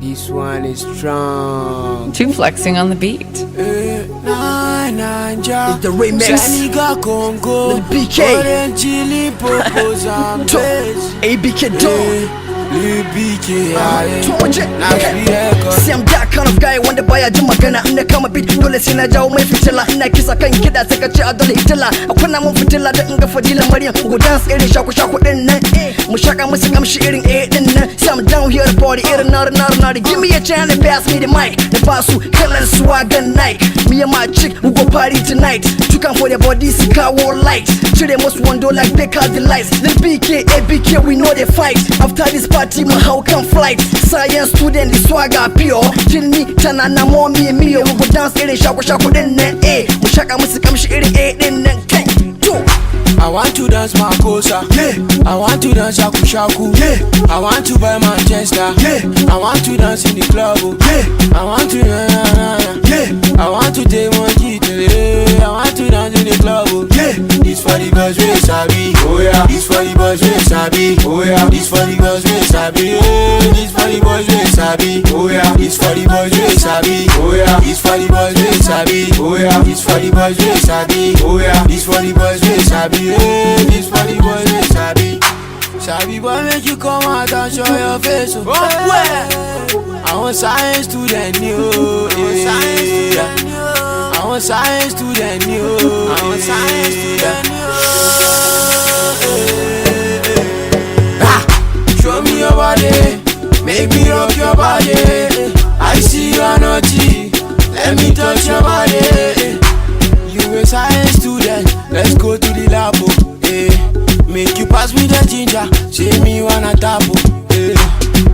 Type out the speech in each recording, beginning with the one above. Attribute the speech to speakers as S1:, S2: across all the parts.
S1: This one is strong.
S2: Two flexing on the beat.
S3: It's the remix. Lil BK. ABK Dawn. See, I'm that kind of guy wanda baya jin magana in na kama beat dole sai na jawo mai fitila ina kisa kan kida sai ka ce a dole hitila akwai na mun fitila da in ga fadila maryam go dance irin shaku shaku din nan mu shaka musu kamshi irin din nan see I'm down here to party irin nar give me a chance and pass me the mic the basu kalar swag and night me and my chick we go party tonight you can for their body see car light cire musu wando like they call the lights Lil BK ABK we know they fight after this party my how can flight science student the swagger pure jinni tana na mommy and me we go dance irin shaku shaku din nan mu shaka musu kamshi irin din nan kai to
S1: I want to dance Makosa, yeah. I want to dance Shaku Shaku, yeah. I want to buy Manchester, yeah. I want to dance in the club, yeah. I want to, yeah. I want to take monkey today. I want to dance in the club, yeah. This for the girls we sabi, oh yeah. This for the boys we sabi, oh yeah. This for the girls we sabi, this for the boys we sabi, oh yeah. This for the boys we sabi, oh yeah. This for the boys we sabi, oh yeah. This for the boys we sabi, oh yeah. This for the boys we sabi. This funny boy we sabi. Sabi boy make you come out and show your face. Oh, I want science student new. I want science student new. I want science student new. Show me your body, make me rock your body. I see you are naughty, let me touch your body. You a science student, let's go to the lab, make you pass me the ginger, say me wanna tap,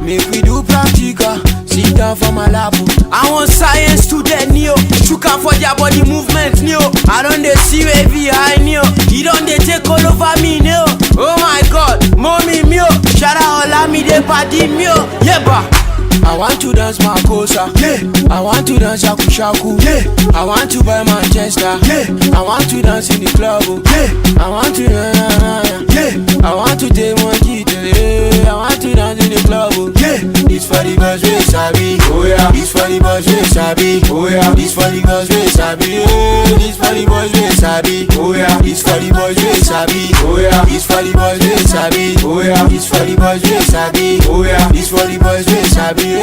S1: make we do practical, sit down for my lap. I want science student, Neo, you can for their body movement, Neo. I don't they see wavy high, Neo. You don't they take all over me, Neo. Oh my God, mommy, Mio, shout out, let me the party, Mio, yeah, bah. I want to dance Makosa, yeah. I want to dance Shaku Shaku, yeah. I want to buy Manchester, yeah. I want to dance in the club, yeah. I want to, yeah. I want to take monkey today. I want to dance in the club, yeah. This for the girls we sabi, oh yeah. This for the boys we sabi, oh yeah. This for the girls we sabi, this for the boys we sabi, oh yeah. This for the boys we sabi, oh yeah. This for the boys we sabi, oh yeah. This for the boys we sabi, oh yeah. This for the boys we sabi.